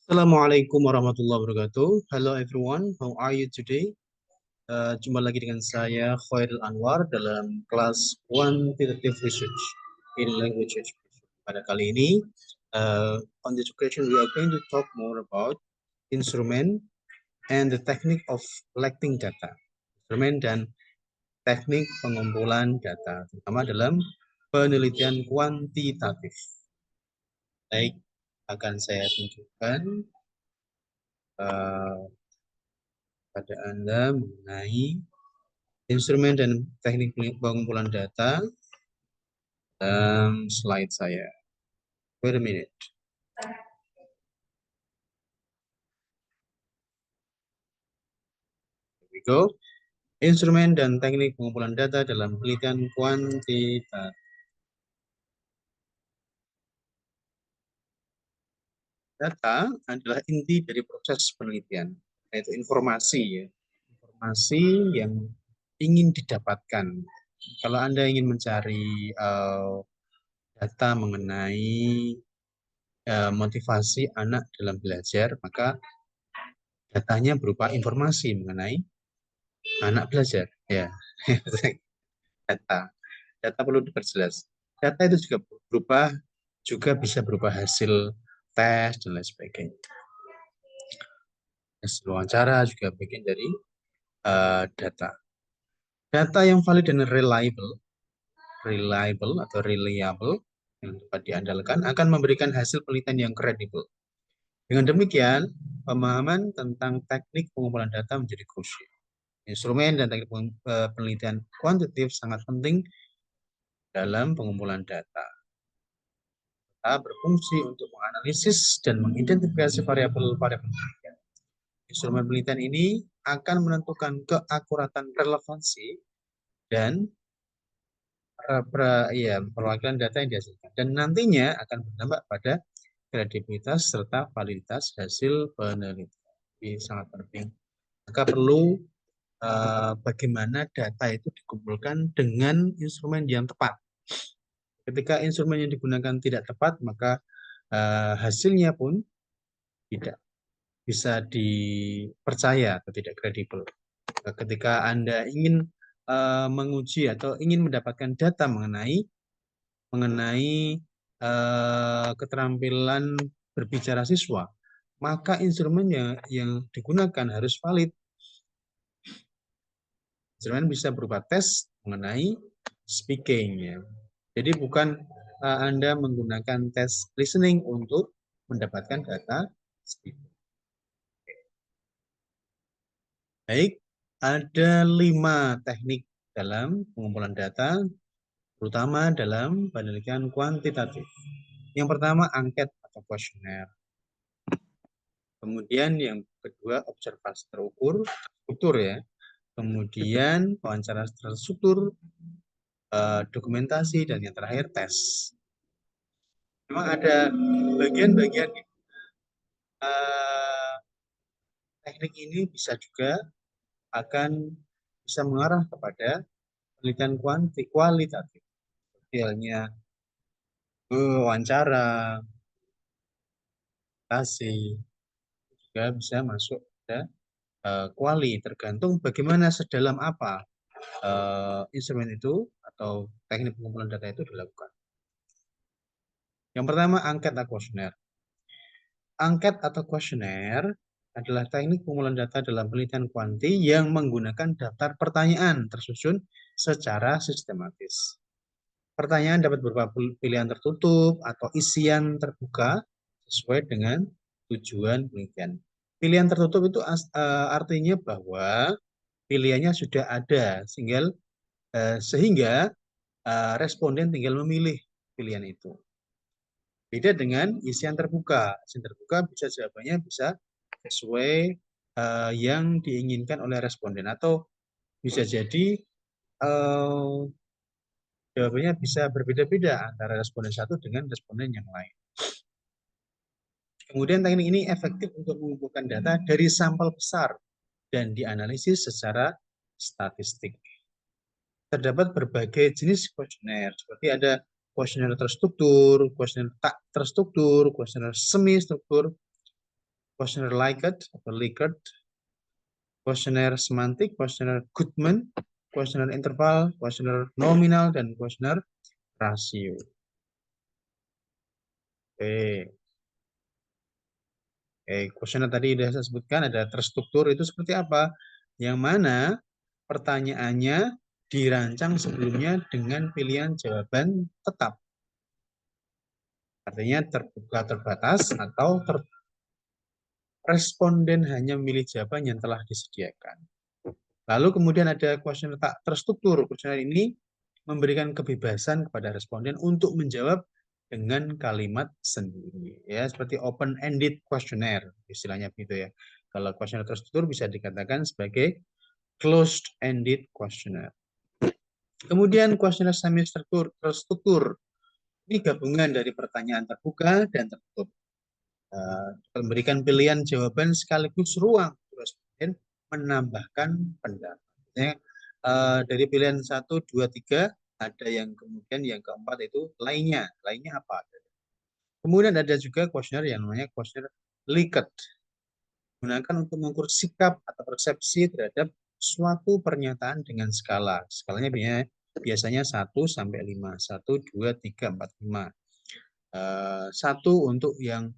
Assalamualaikum warahmatullahi wabarakatuh. Hello everyone, how are you today? Jumpa lagi dengan saya Khairul Anwar dalam kelas Quantitative Research in Language Education. Pada kali ini, on this occasion we are going to talk more about instrument and the technique of collecting data. Instrumen dan teknik pengumpulan data, terutama dalam penelitian kuantitatif. Baik, akan saya tunjukkan pada Anda mengenai instrumen dan teknik pengumpulan data dalam slide saya. Wait a minute. Here we go. Instrumen dan teknik pengumpulan data dalam penelitian kuantitatif. Data adalah inti dari proses penelitian, yaitu informasi ya. Informasi yang ingin didapatkan. Kalau Anda ingin mencari data mengenai motivasi anak dalam belajar, maka datanya berupa informasi mengenai anak belajar. Ya, data perlu diperjelas. Data itu juga bisa berupa hasil tes dan lain sebagainya. Hasil wawancara juga bagian dari data. Data yang valid dan reliable atau reliable yang dapat diandalkan akan memberikan hasil penelitian yang kredibel. Dengan demikian, pemahaman tentang teknik pengumpulan data menjadi krusial. Instrumen dan teknik penelitian kuantitatif sangat penting dalam pengumpulan data. Data berfungsi untuk menganalisis dan mengidentifikasi variabel-variabel penelitian. Instrumen penelitian ini akan menentukan keakuratan relevansi dan perwakilan data yang dihasilkan. Dan nantinya akan berdampak pada kredibilitas serta validitas hasil penelitian. Ini sangat penting. Maka perlu bagaimana data itu dikumpulkan dengan instrumen yang tepat. Ketika instrumen yang digunakan tidak tepat, maka hasilnya pun tidak bisa dipercaya atau tidak kredibel. Ketika Anda ingin menguji atau ingin mendapatkan data mengenai keterampilan berbicara siswa, maka instrumen yang digunakan harus valid. Instrumen bisa berupa tes mengenai speaking ya. Jadi bukan Anda menggunakan tes listening untuk mendapatkan data speaking. Baik, ada 5 teknik dalam pengumpulan data, terutama dalam penelitian kuantitatif. Yang pertama, angket atau kuesioner. Kemudian yang kedua, observasi terukur, struktur ya. Kemudian wawancara terstruktur, dokumentasi, dan yang terakhir tes. Memang ada bagian-bagian teknik ini bisa juga akan bisa mengarah kepada penelitian kualitatif. Seperti halnya wawancara, presentasi, juga bisa masuk ke kuali, tergantung bagaimana sedalam apa instrumen itu atau teknik pengumpulan data itu dilakukan. Yang pertama, angket atau kuesioner. Angket atau kuesioner adalah teknik pengumpulan data dalam penelitian kuanti yang menggunakan daftar pertanyaan tersusun secara sistematis. Pertanyaan dapat berupa pilihan tertutup atau isian terbuka sesuai dengan tujuan penelitian. Pilihan tertutup itu artinya bahwa pilihannya sudah ada, sehingga responden tinggal memilih pilihan itu. Beda dengan isian terbuka. Isian terbuka bisa jawabannya bisa sesuai yang diinginkan oleh responden, atau bisa jadi jawabannya bisa berbeda-beda antara responden satu dengan responden yang lain. Kemudian teknik ini efektif untuk mengumpulkan data dari sampel besar dan dianalisis secara statistik. Terdapat berbagai jenis kuesioner, seperti ada kuesioner terstruktur, kuesioner tak terstruktur, kuesioner semi struktur, kuesioner Likert atau Likert, kuesioner semantik, kuesioner Goodman, kuesioner interval, kuesioner nominal, dan kuesioner rasio. Oke. Kuesioner tadi sudah saya sebutkan ada terstruktur itu seperti apa? Yang mana pertanyaannya dirancang sebelumnya dengan pilihan jawaban tetap. Artinya terbuka terbatas atau responden hanya memilih jawaban yang telah disediakan. Lalu kemudian ada kuesioner tak terstruktur. Kuesioner ini memberikan kebebasan kepada responden untuk menjawab dengan kalimat sendiri. Ya, seperti open-ended questionnaire, istilahnya begitu ya. Kalau kuesioner terstruktur bisa dikatakan sebagai closed-ended questionnaire. Kemudian kuesioner semi-terstruktur. Ini gabungan dari pertanyaan terbuka dan tertutup. Memberikan pilihan jawaban sekaligus ruang responden menambahkan pendapat. Dari pilihan 1, 2, 3 ada yang kemudian yang keempat itu lainnya. Lainnya apa? Kemudian ada juga kuesioner yang namanya kuesioner Likert. Gunakan untuk mengukur sikap atau persepsi terhadap suatu pernyataan dengan skala. Skalanya biasanya 1 sampai 5. 1, 2, 3, 4, 5. 1 untuk yang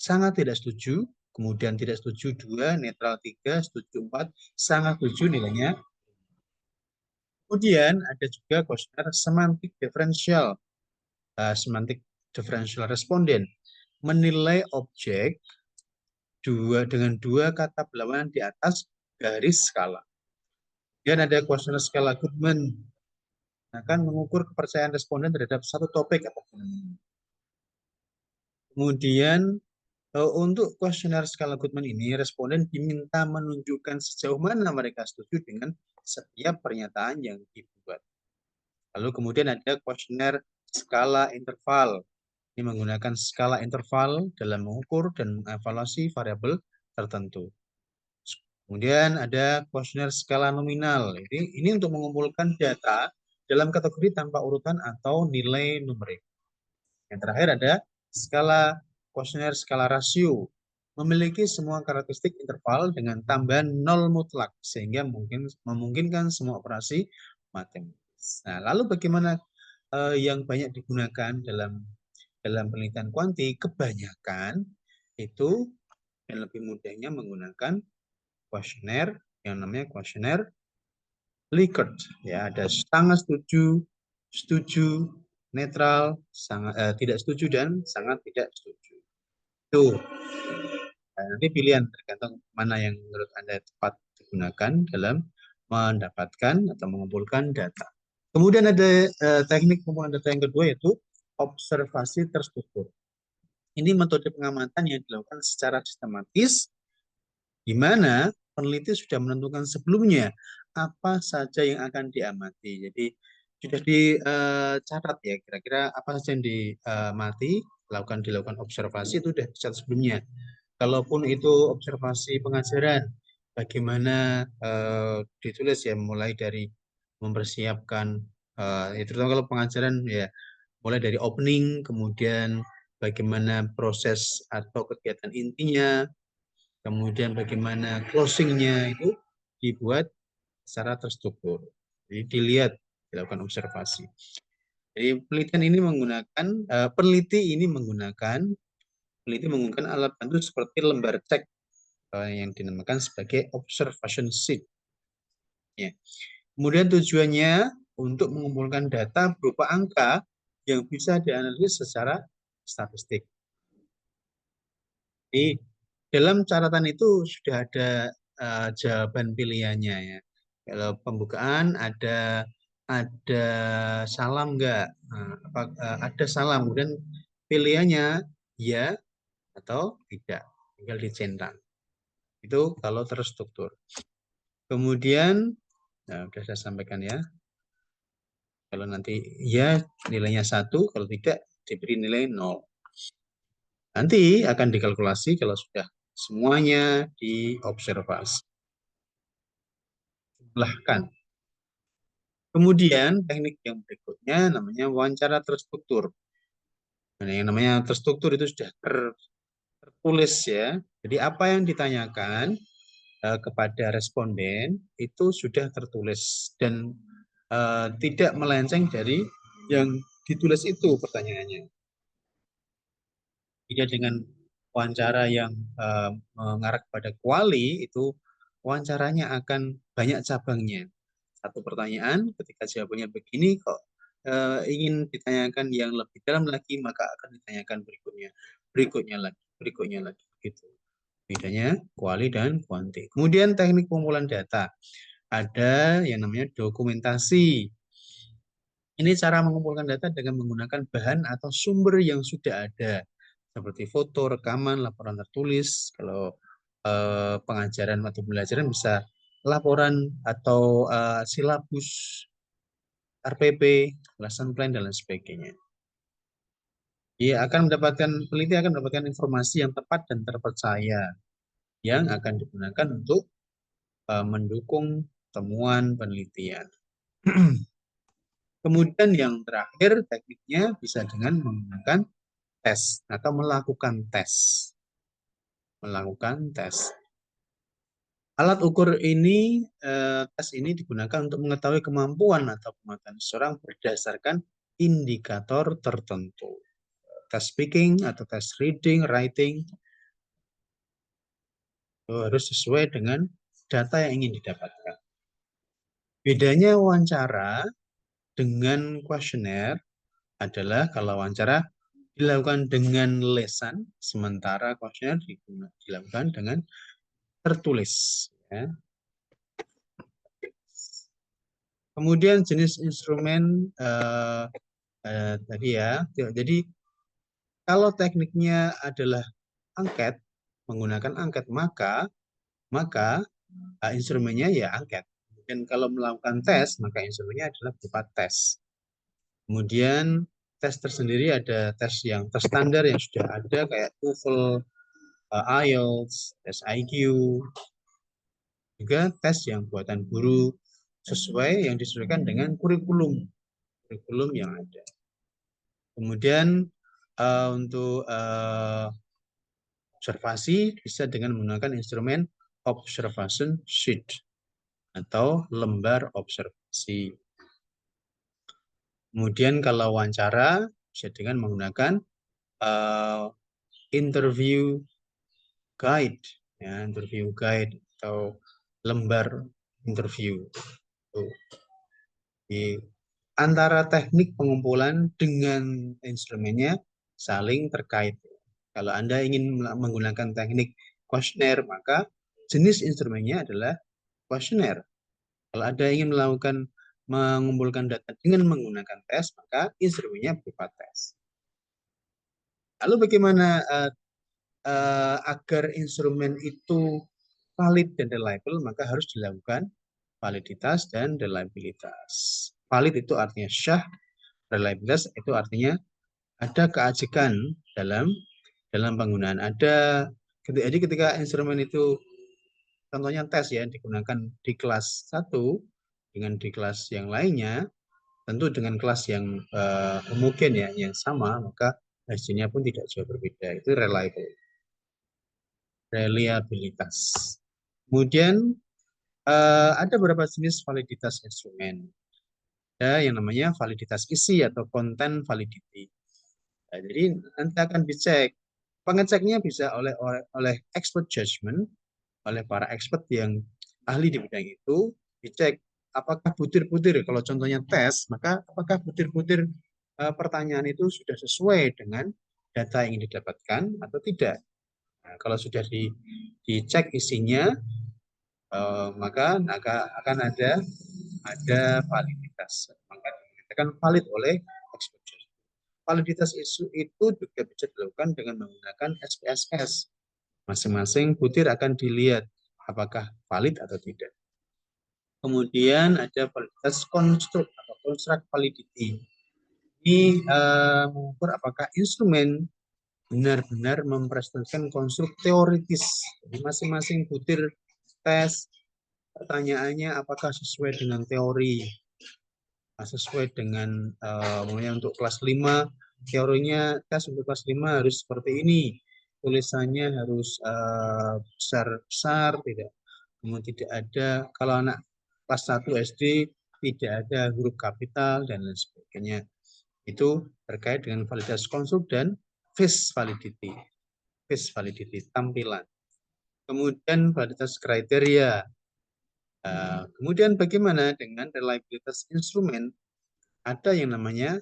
sangat tidak setuju, kemudian tidak setuju 2, netral 3, setuju 4, sangat setuju nilainya. Kemudian ada juga kuesioner semantik diferensial. Semantik diferensial responden menilai objek dengan dua kata berlawanan di atas garis skala. Dan ada kuesioner skala Goodman akan mengukur kepercayaan responden terhadap satu topik atau fenomena. Kemudian untuk kuesioner skala Goodman ini, responden diminta menunjukkan sejauh mana mereka setuju dengan setiap pernyataan yang dibuat. Lalu kemudian ada kuesioner skala interval. Ini menggunakan skala interval dalam mengukur dan mengevaluasi variabel tertentu. Kemudian ada kuesioner skala nominal. Ini untuk mengumpulkan data dalam kategori tanpa urutan atau nilai numerik. Yang terakhir ada kuesioner skala rasio. Memiliki semua karakteristik interval dengan tambahan 0 mutlak sehingga memungkinkan semua operasi matematis. Nah, lalu bagaimana yang banyak digunakan dalam penelitian kuanti? Kebanyakan itu yang lebih mudahnya menggunakan kuesioner yang namanya kuesioner Likert. Ya, ada sangat setuju, setuju, netral, sangat tidak setuju, dan sangat tidak setuju. Tuh. Nah, nanti pilihan tergantung mana yang menurut Anda tepat digunakan dalam mendapatkan atau mengumpulkan data. Kemudian ada teknik pengumpulan data yang kedua yaitu observasi terstruktur. Ini metode pengamatan yang dilakukan secara sistematis di mana peneliti sudah menentukan sebelumnya apa saja yang akan diamati. Jadi sudah dicatat ya kira-kira apa saja yang diamati, dilakukan observasi itu sudah dicatat sebelumnya. Kalaupun itu observasi pengajaran, bagaimana ditulis ya mulai dari mempersiapkan terutama kalau pengajaran ya mulai dari opening, kemudian bagaimana proses atau kegiatan intinya, kemudian bagaimana closingnya itu dibuat secara terstruktur. Jadi dilihat, dilakukan observasi. Jadi peneliti menggunakan alat bantu seperti lembar cek yang dinamakan sebagai observation sheet. Ya. Kemudian tujuannya untuk mengumpulkan data berupa angka yang bisa dianalisis secara statistik. Jadi dalam catatan itu sudah ada jawaban pilihannya ya. Kalau pembukaan ada salam enggak? Ada salam, kemudian pilihannya ya atau tidak, tinggal dicentang. Itu kalau terstruktur. Kemudian, nah, sudah saya sampaikan ya. Kalau nanti ya nilainya 1, kalau tidak diberi nilai 0. Nanti akan dikalkulasi kalau sudah semuanya diobservasi. Jumlahkan. Kemudian teknik yang berikutnya namanya wawancara terstruktur. Nah, yang namanya terstruktur itu sudah tertulis ya. Jadi apa yang ditanyakan kepada responden itu sudah tertulis dan tidak melenceng dari yang ditulis itu pertanyaannya. Jika dengan wawancara yang mengarah kepada kuali, itu wawancaranya akan banyak cabangnya. Satu pertanyaan, ketika jawabannya begini kok ingin ditanyakan yang lebih dalam lagi, maka akan ditanyakan berikutnya, berikutnya lagi, gitu. Bedanya kuali dan kuanti. Kemudian teknik pengumpulan data. Ada yang namanya dokumentasi. Ini cara mengumpulkan data dengan menggunakan bahan atau sumber yang sudah ada, seperti foto, rekaman, laporan tertulis. Kalau pengajaran atau pembelajaran bisa laporan atau silabus, RPP, lesson plan, dan lain sebagainya. Ia akan mendapatkan, peneliti akan mendapatkan informasi yang tepat dan terpercaya yang akan digunakan untuk mendukung temuan penelitian. Kemudian yang terakhir tekniknya bisa dengan menggunakan tes atau melakukan tes. Melakukan tes. Alat ukur ini, tes ini digunakan untuk mengetahui kemampuan atau kemampuan seseorang berdasarkan indikator tertentu. Tes speaking atau tes reading, writing, itu harus sesuai dengan data yang ingin didapatkan. Bedanya wawancara dengan kuesioner adalah kalau wawancara dilakukan dengan lesan, sementara kuesioner dilakukan dengan tertulis. Ya. Kemudian jenis instrumen tadi ya. Jadi kalau tekniknya adalah angket, menggunakan angket, maka instrumennya ya angket. Dan kalau melakukan tes, maka instrumennya adalah berupa tes. Kemudian tes tersendiri ada tes yang terstandar yang sudah ada kayak TOEFL, IELTS, tes IQ, juga tes yang buatan guru sesuai yang disesuaikan dengan kurikulum yang ada. Kemudian untuk observasi bisa dengan menggunakan instrumen observation sheet atau lembar observasi. Kemudian kalau wawancara bisa dengan menggunakan interview guide, ya, interview guide atau lembar interview. Di antara teknik pengumpulan dengan instrumennya saling terkait. Kalau Anda ingin menggunakan teknik kuesioner, maka jenis instrumennya adalah kuesioner. Kalau Anda ingin melakukan mengumpulkan data dengan menggunakan tes, maka instrumennya berupa tes. Lalu bagaimana agar instrumen itu valid dan reliable, maka harus dilakukan validitas dan reliabilitas. Valid itu artinya syah, reliabilitas itu artinya ada keajekan dalam penggunaan. Jadi ketika instrumen itu contohnya tes ya digunakan di kelas 1 dengan di kelas yang lainnya, tentu dengan kelas yang homogen ya, yang sama, maka hasilnya pun tidak jauh berbeda. Itu reliabilitas. Kemudian ada beberapa jenis validitas instrumen. Ada yang namanya validitas isi atau content validity. Nah, jadi nanti akan dicek. Pengeceknya bisa oleh expert judgment, oleh para expert yang ahli di bidang itu, dicek apakah butir-butir, kalau contohnya tes, maka apakah butir-butir pertanyaan itu sudah sesuai dengan data yang ingin didapatkan atau tidak. Nah, kalau sudah dicek isinya, maka akan ada validitas. Maka dikatakan valid oleh expert judgment. Validitas isu itu juga bisa dilakukan dengan menggunakan SPSS. Masing-masing butir akan dilihat apakah valid atau tidak. Kemudian ada validitas konstruk atau construct validity. Ini mengukur apakah instrumen benar-benar mempresentasikan konstruk teoritis. Jadi masing-masing butir tes pertanyaannya apakah sesuai dengan teori, sesuai dengan untuk kelas 5 teorinya tes untuk kelas 5 harus seperti ini. tulisannya harus besar-besar, tidak. Kemudian tidak ada, kalau anak kelas 1 SD tidak ada huruf kapital dan lain sebagainya. Itu terkait dengan validitas konstruk dan face validity. Face validity, tampilan. Kemudian validitas kriteria. Kemudian bagaimana dengan reliabilitas instrumen? Ada yang namanya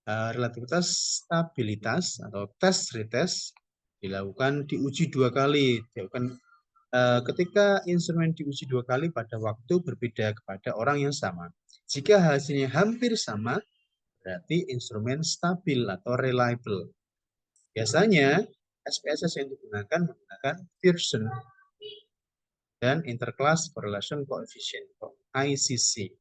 relativitas stabilitas atau tes retest, dilakukan diuji 2 kali. Dilakukan ketika instrumen diuji 2 kali pada waktu berbeda kepada orang yang sama. Jika hasilnya hampir sama, berarti instrumen stabil atau reliable. Biasanya SPSS yang digunakan menggunakan Pearson dan Interclass Correlation Coefficient atau ICC.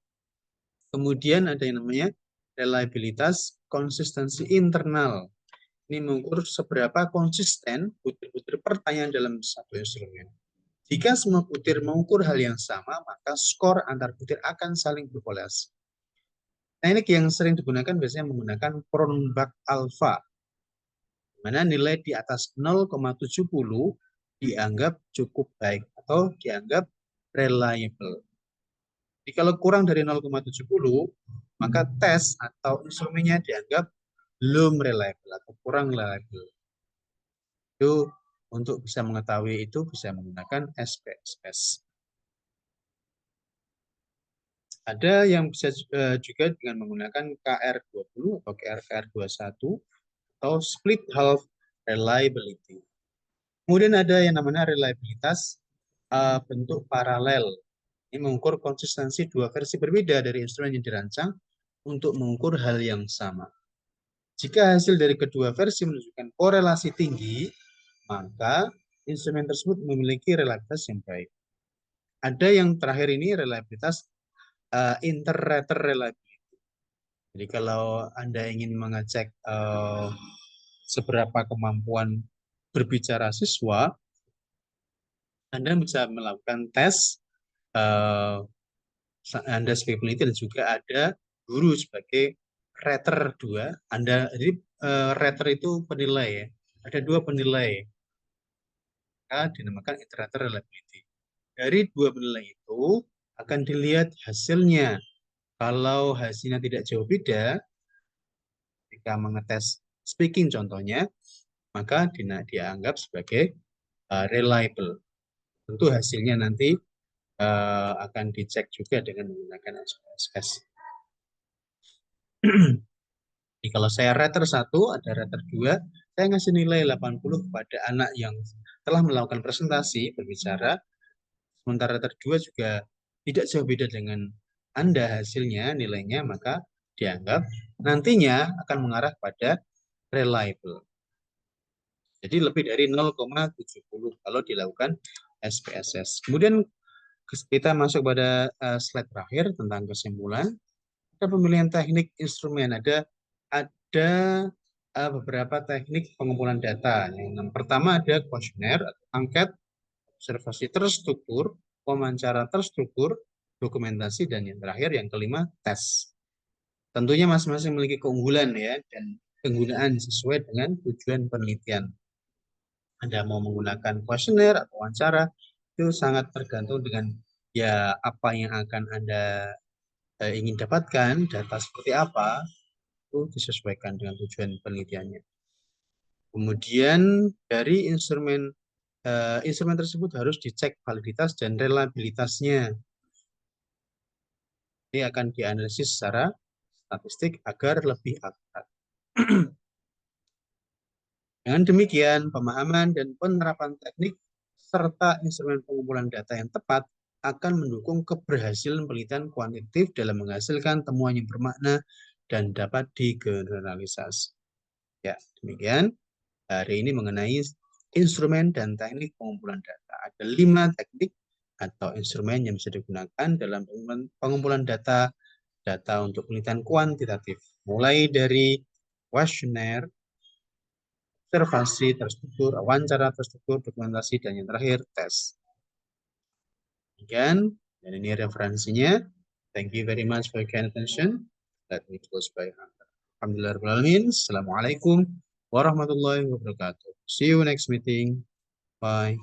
Kemudian ada yang namanya reliabilitas konsistensi internal. Ini mengukur seberapa konsisten butir-butir pertanyaan dalam satu instrumen. Jika semua butir mengukur hal yang sama, maka skor antar butir akan saling berkorelasi. Teknik yang sering digunakan biasanya menggunakan Cronbach alpha, di mana nilai di atas 0,70 dianggap cukup baik atau dianggap reliable. Jadi kalau kurang dari 0,70, maka tes atau instrumennya dianggap belum reliable atau kurang reliable. Itu untuk bisa mengetahui itu bisa menggunakan SPSS. Ada yang bisa juga dengan menggunakan KR20 atau KR21 atau split half reliability. Kemudian ada yang namanya reliabilitas bentuk paralel. Ini mengukur konsistensi dua versi berbeda dari instrumen yang dirancang untuk mengukur hal yang sama. Jika hasil dari kedua versi menunjukkan korelasi tinggi, maka instrumen tersebut memiliki reliabilitas yang baik. Ada yang terakhir ini reliabilitas inter-rater reliability. Jadi kalau Anda ingin mengecek seberapa kemampuan berbicara siswa, Anda bisa melakukan tes Anda sebagai peneliti dan juga ada guru sebagai rater 2. Jadi rater itu penilai ya. Ada 2 penilai. Dinamakan inter-rater reliability. Dari 2 penilai itu akan dilihat hasilnya. Kalau hasilnya tidak jauh beda, ketika mengetes speaking contohnya, maka dianggap sebagai reliable. Tentu hasilnya nanti akan dicek juga dengan menggunakan SPSS. Jadi kalau saya rater 1, ada rater 2, saya ngasih nilai 80 kepada anak yang telah melakukan presentasi berbicara, sementara rater 2 juga tidak jauh beda dengan Anda hasilnya, nilainya, maka dianggap nantinya akan mengarah pada reliable. Jadi lebih dari 0,70 kalau dilakukan SPSS. Kemudian kita masuk pada slide terakhir tentang kesimpulan. Ada pemilihan teknik instrumen. Ada beberapa teknik pengumpulan data. Yang pertama ada kuesioner, angket, observasi terstruktur, wawancara terstruktur, dokumentasi, dan yang terakhir yang kelima tes. Tentunya masing-masing memiliki keunggulan ya dan penggunaan sesuai dengan tujuan penelitian. Anda mau menggunakan kuesioner atau wawancara itu sangat tergantung dengan ya apa yang akan Anda ingin dapatkan, data seperti apa, itu disesuaikan dengan tujuan penelitiannya. Kemudian dari instrumen tersebut harus dicek validitas dan reliabilitasnya. Ini akan dianalisis secara statistik agar lebih akurat. Dengan demikian, pemahaman dan penerapan teknik serta instrumen pengumpulan data yang tepat akan mendukung keberhasilan penelitian kuantitatif dalam menghasilkan temuan yang bermakna dan dapat digeneralisasi. Ya, demikian hari ini mengenai instrumen dan teknik pengumpulan data. Ada 5 teknik atau instrumen yang bisa digunakan dalam pengumpulan data untuk penelitian kuantitatif. Mulai dari kuesioner, observasi terstruktur, wawancara terstruktur, dokumentasi, dan yang terakhir tes. Demikian, dan ini referensinya. Thank you very much for your kind attention. Let me close by hand. Alhamdulillah. Assalamualaikum warahmatullahi wabarakatuh. See you next meeting. Bye.